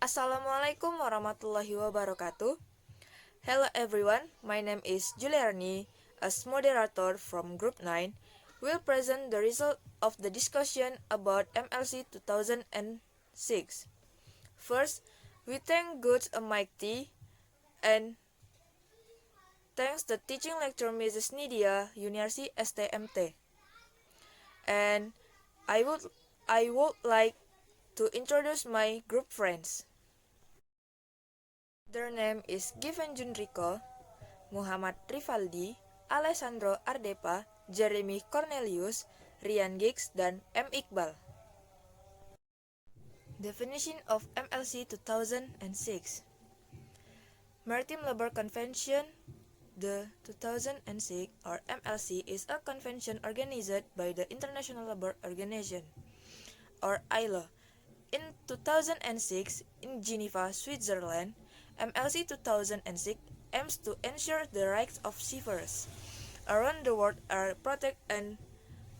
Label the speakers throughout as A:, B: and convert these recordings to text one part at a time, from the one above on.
A: Assalamualaikum warahmatullahi wabarakatuh. Hello everyone, my name is Juliarni. As moderator from Group 9, will present the result of the discussion about MLC 2006. First, we thank God Almighty and thanks the teaching lecturer Mrs. Nidia Yuniarsi STMT. And I would like to introduce my group friends. Their name is Given Junrico, Muhammad Rivaldi, Alessandro Ardepa, Jeremy Cornelius, Rian Giggs, dan M. Iqbal. Definition of MLC 2006. Maritime Labour Convention. The 2006 or MLC is a convention organized by the International Labour Organization or ILO in 2006 in Geneva, Switzerland. MLC 2006 aims to ensure the rights of seafarers around the world are protected and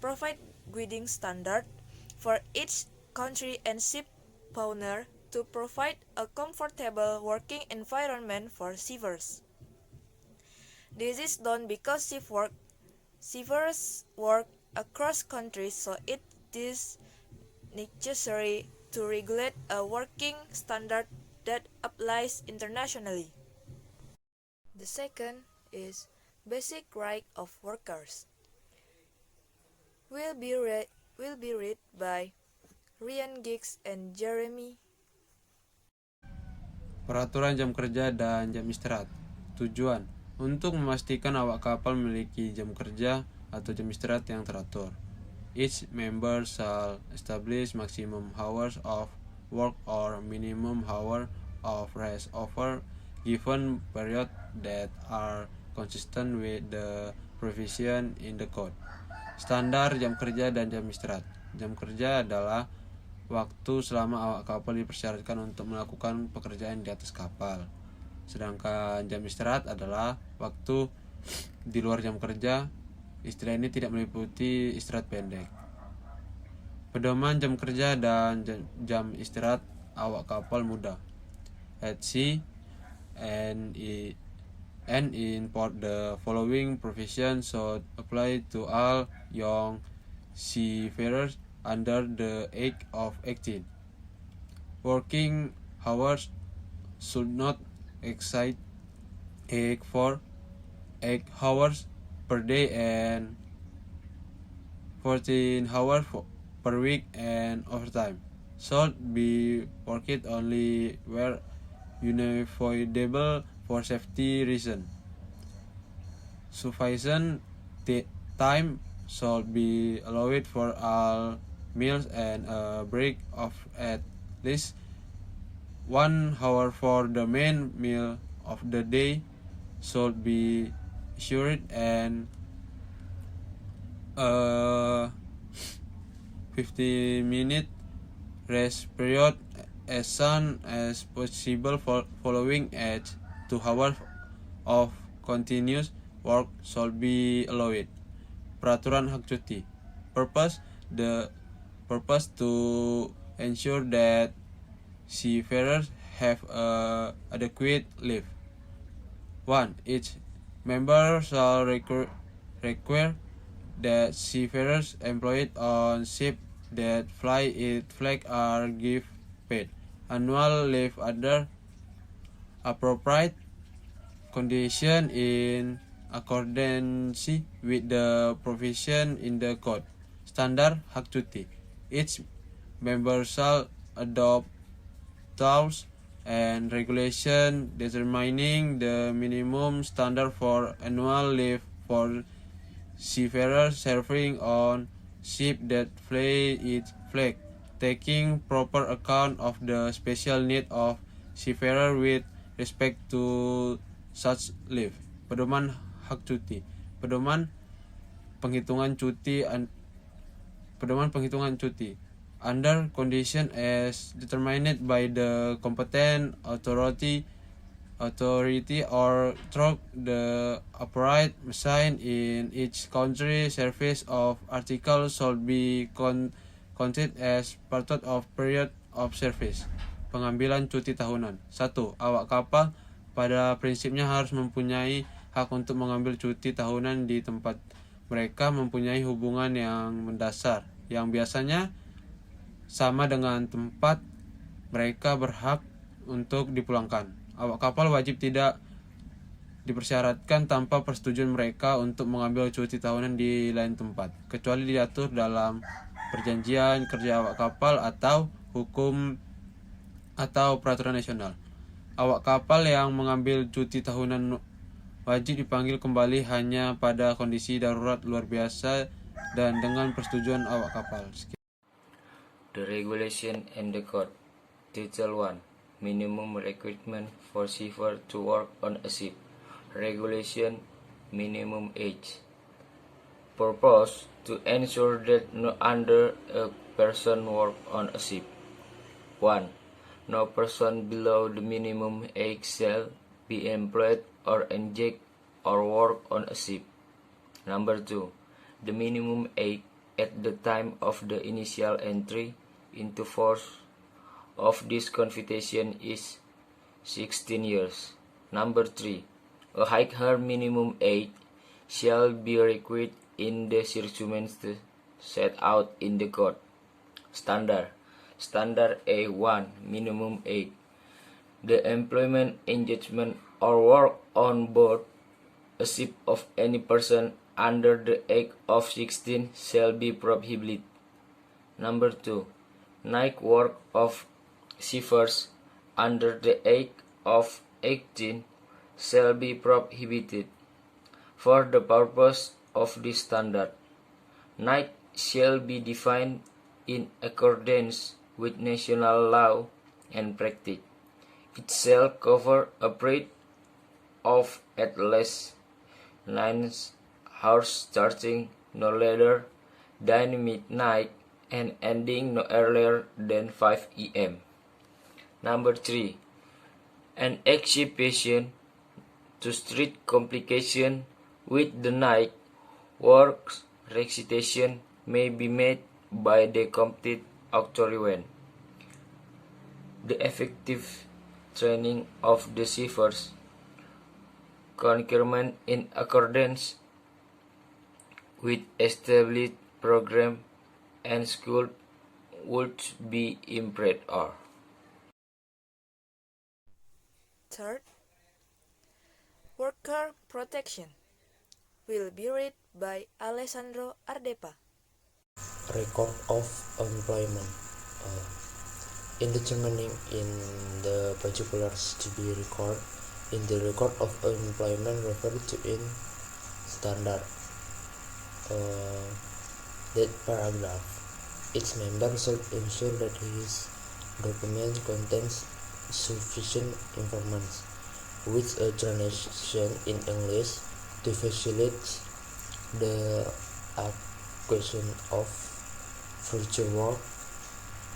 A: provide guiding standards for each country and ship owner to provide a comfortable working environment for seafarers. This is done because seafarers work across countries, so it is necessary to regulate a working standard that applies internationally. The second is basic right of workers. Will be read by Rian Giggs and Jeremy.
B: Peraturan jam kerja dan jam istirahat. Tujuan untuk memastikan awak kapal memiliki jam kerja atau jam istirahat yang teratur. Each member shall establish maximum hours of work or minimum hour of rest over given period that are consistent with the provision in the code. Standar jam kerja dan jam istirahat. Jam kerja adalah waktu selama awak kapal dipersyaratkan untuk melakukan pekerjaan di atas kapal. Sedangkan jam istirahat adalah waktu di luar jam kerja. Istilah ini tidak meliputi istirahat pendek. Pedoman jam kerja dan jam istirahat awak kapal mudah. At sea and in port, the following provision should apply to all young seafarers under the age of 18. Working hours should not exceed 8 hours per day and 14 hours per week, and overtime should be worked only where unavoidable for safety reasons. Sufficient time should be allowed for all meals and a break of at least 1 hour for the main meal of the day should be assured, and a 15-minute rest period as soon as possible following at 2 hours of continuous work should be allowed. Peraturan hak cuti. The purpose to ensure that seafarers have adequate leave. 1. Each member shall require that seafarers employed on ship that fly its flag are give paid annual leave under appropriate condition in accordance with the provision in the code. Standar hak cuti. Each member shall adopt laws and regulation determining the minimum standard for annual leave for seafarers serving on ship that fly its flag, taking proper account of the special need of seafarers with respect to such leave. Pedoman hak cuti. Pedoman penghitungan cuti under condition as determined by the competent authority or through the appropriate machine in each country. Service of article should be counted as part of period of service. pengambilan cuti tahunan. 1. Awak kapal pada prinsipnya harus mempunyai hak untuk mengambil cuti tahunan di tempat mereka mempunyai hubungan yang mendasar, yang biasanya sama dengan tempat mereka berhak untuk dipulangkan. Awak kapal wajib tidak dipersyaratkan tanpa persetujuan mereka untuk mengambil cuti tahunan di lain tempat, kecuali diatur dalam perjanjian kerja awak kapal atau hukum atau peraturan nasional. Awak kapal yang mengambil cuti tahunan wajib dipanggil kembali hanya pada kondisi darurat luar biasa dan dengan persetujuan awak kapal.
C: The Regulation and the Code. Title 1. Minimum requirement for seafarers to work on a ship. Regulation. Minimum age. Purpose. To ensure that no under a person work on a ship. 1. No person below the minimum age shall be employed or engaged or work on a ship. Number 2. The minimum age at the time of the initial entry into force of this constitution is 16 years. Number 3. A higher minimum age shall be required in the circumstances set out in the code. Standard. Standard A1. Minimum age. The employment, engagement, or work on board a ship of any person under the age of 16 shall be prohibited. Number 2. Night work of seafarers under the age of 18 shall be prohibited. For the purpose of this standard, night shall be defined in accordance with national law and practice. It shall cover a period of at least 9 hours starting no later than midnight and ending no earlier than 5 a.m. Number 3. An exception to strict complication with the night works recitation may be made by the competent authority when the effective training of the seafarers concurrent in accordance with established program and school would be impressed or.
A: Third, worker protection will be read by Alessandro Ardepa.
D: Record of employment. In determining in the particulars to be recorded in the record of employment referred to in standard. That paragraph. Each member should ensure that his document contains sufficient information with a translation in English to facilitate the acquisition of future work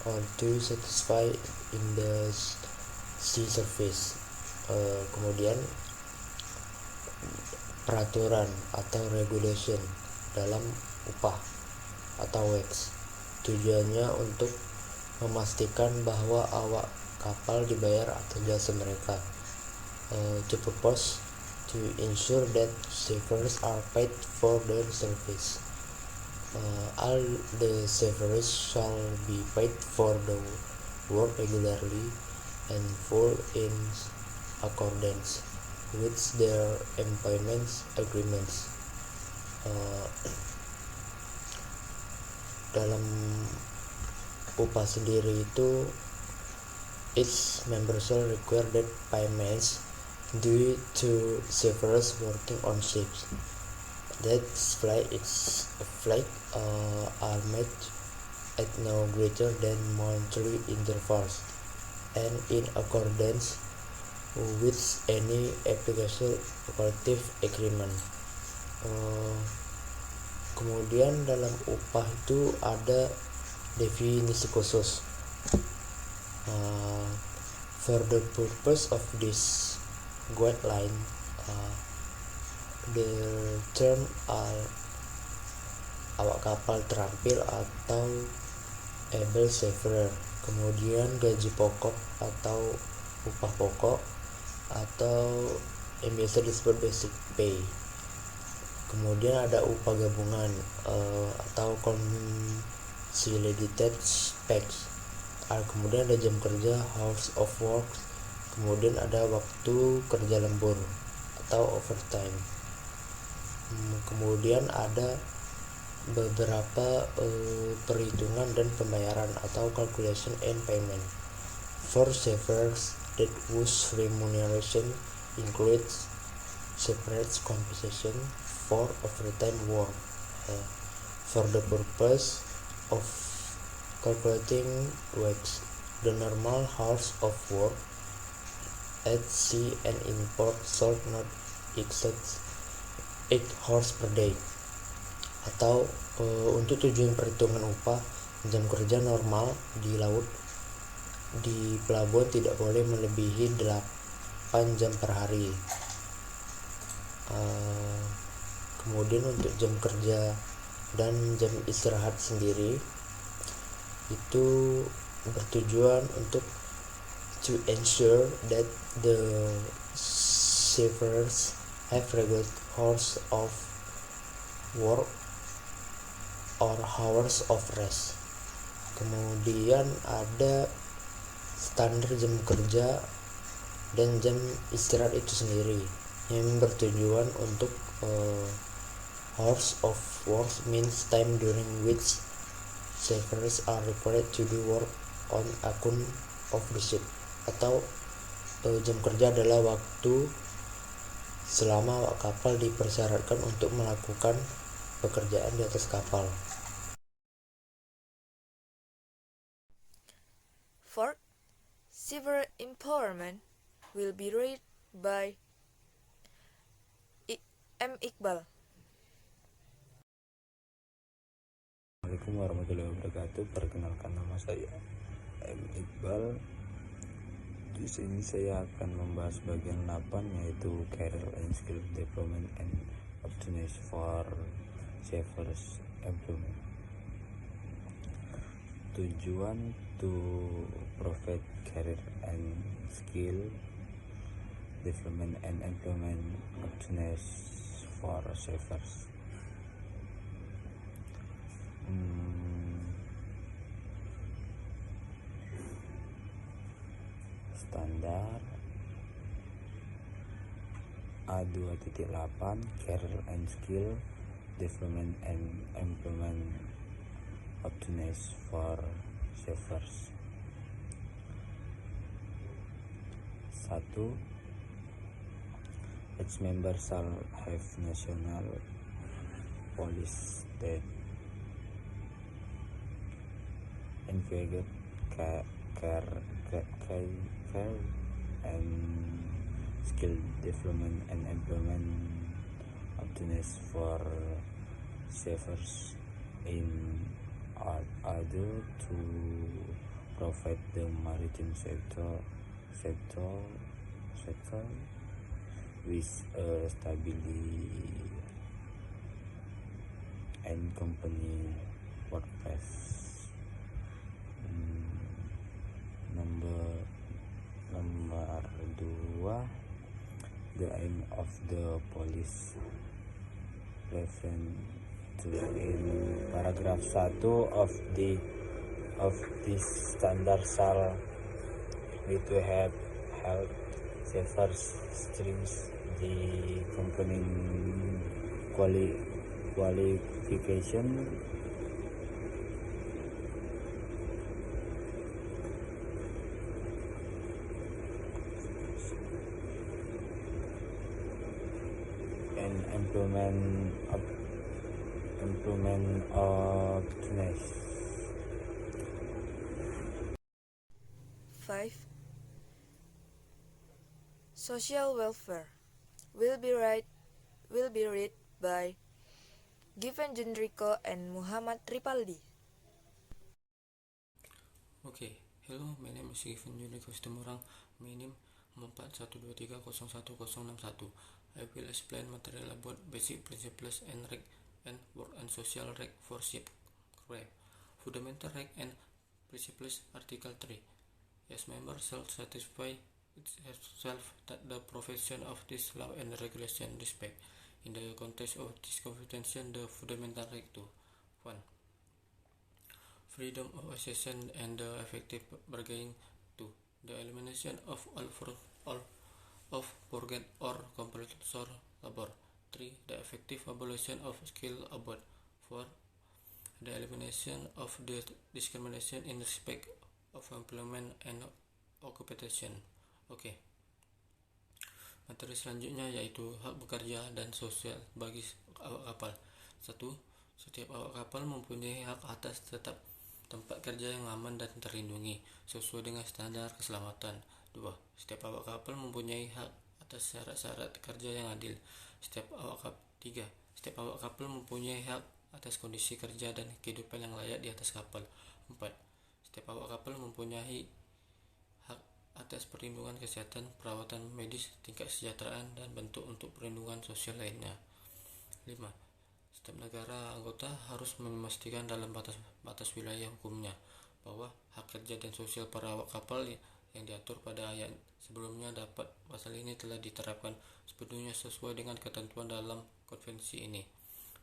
D: or to satisfy in the sea surface. Kemudian peraturan atau regulation dalam upah atau wage, tujuannya untuk memastikan bahwa awak kapal dibayar atas jasa mereka. To purpose to ensure that seafarers are paid for their service. All the seafarers shall be paid for the work regularly and full in accordance with their employment agreements. Dalam upah sendiri itu, each member shall require that payments due to seafarers working on ships that flag are made at no greater than monthly intervals and in accordance with any applicable collective agreement. Kemudian dalam upah itu ada definisi khusus. For the purpose of this guideline, the term awak kapal terampil atau able seafarer, kemudian gaji pokok atau upah pokok atau yang biasa disebut basic pay. Kemudian ada upah gabungan atau consolidated pay. Kemudian ada jam kerja, hours of work, kemudian ada waktu kerja lembur atau overtime. Kemudian ada beberapa perhitungan dan pembayaran atau calculation and payment for savers that whose remuneration includes separate compensation for overtime work for the purpose of calculating wage. The normal hours of work at sea and in port should not exceed 8 hours per day. Atau untuk tujuan perhitungan upah, jam kerja normal di laut di pelabuhan tidak boleh melebihi 8 jam per hari. Kemudian untuk jam kerja dan jam istirahat sendiri itu bertujuan untuk to ensure that the sailors have regular hours of work or hours of rest. Kemudian ada standar jam kerja dan jam istirahat itu sendiri yang bertujuan untuk hours of work means time during which sailors are required to do work on account of the ship. Atau jam kerja adalah waktu selama awak kapal dipersyaratkan untuk melakukan pekerjaan di atas kapal.
A: Fourth, civil empowerment will be read by M. Iqbal.
E: Assalamualaikum warahmatullahi wabarakatuh. Perkenalkan, nama saya M. Iqbal. Di sini saya akan membahas bagian 8, yaitu Career and Skill Development and Opportunities for Savers Employment. Tujuan to provide career and skill development and employment opportunities for savers. Standar A2.8 Career and Skill Development and Employment Opportunities for Savers. 1. Each member shall have national policy that investigate care and skill development and employment opportunities for savers in order to provide the maritime sector with a stability and company workplace. Nomor 2, the aim of the police reference to in paragraph 1 of this standard shall be to help savers streams the company qualification and employment opportunities.
A: 5. Social welfare will be read by Given Jundriko and Muhammad Ripaldi.
F: Okay, hello, my name is Given Jundriko Situmorang, my name 4123011061. I will explain material about basic principles and right and work and social right for ship crew, fundamental right and Principles Article 3. Yes, members shall satisfy itself that the provision of this law and regulation respect, in the context of this convention, the fundamental right to 1. Freedom of association and the effective bargaining. 2. The elimination of all of forget or compulsory labor. 3. The effective abolition of skill abroad. 4. The elimination of the discrimination in respect of employment and occupation. Oke. Materi selanjutnya yaitu hak bekerja dan sosial bagi awak kapal. 1. Setiap awak kapal mempunyai hak atas tetap tempat kerja yang aman dan terlindungi sesuai dengan standar keselamatan. 2. Setiap awak kapal mempunyai hak atas syarat-syarat kerja yang adil. 3. Setiap awak kapal mempunyai hak atas kondisi kerja dan kehidupan yang layak di atas kapal. 4. Setiap awak kapal mempunyai hak atas perlindungan kesehatan, perawatan medis, tingkat kesejahteraan, dan bentuk untuk perlindungan sosial lainnya. 5. Setiap negara anggota harus memastikan dalam batas wilayah hukumnya bahwa hak kerja dan sosial para awak kapal yang diatur pada ayat sebelumnya dapat pasal ini telah diterapkan sepenuhnya sesuai dengan ketentuan dalam konvensi ini,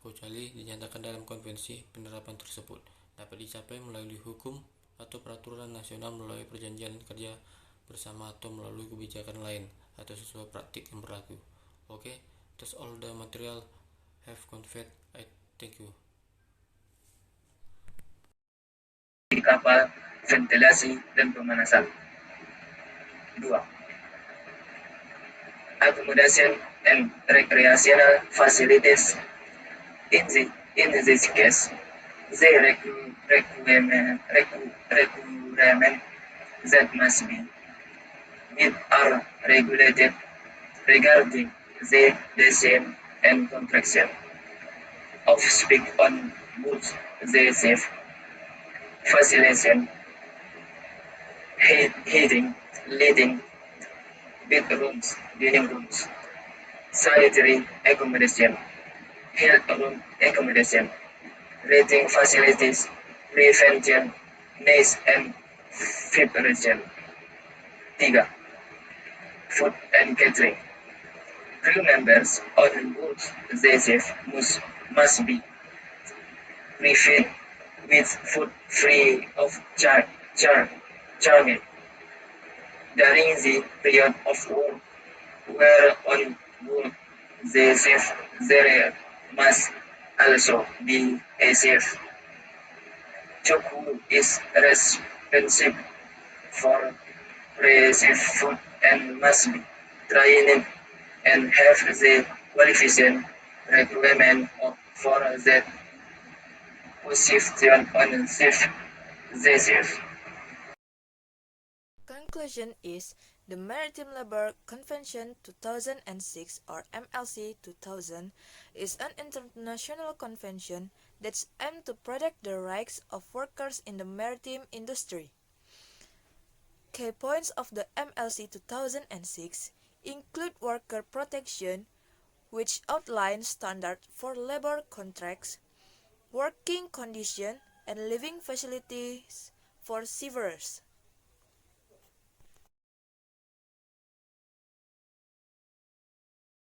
F: kecuali dinyatakan dalam konvensi. Penerapan tersebut dapat dicapai melalui hukum atau peraturan nasional, melalui perjanjian kerja bersama, atau melalui kebijakan lain atau sesuai praktik yang berlaku. Okay, that's all the material have conveyed. I thank you.
G: Di kapal, ventilasi, dan pemanasan. 2. Accommodation and recreational facilities. In this case, the requirement that must be met are regulated regarding the design and construction of speak on both the safe facilitation, heating, lighting, bedrooms, dining rooms, sanitary accommodation, health room accommodation, reading facilities, prevention, noise and vibration. 3. Food and catering. Crew members on board the ship must be provided with food free of charge during the period of work, where on board the ship there must also be a chef who is responsible for preserve food and must be trained and have the qualification requirement for that position on the ship.
A: Conclusion is the Maritime Labour Convention 2006 or MLC 2000 is an international convention that's aimed to protect the rights of workers in the maritime industry. Key points of the MLC 2006 include worker protection, which outlines standards for labor contracts, working conditions, and living facilities for seafarers.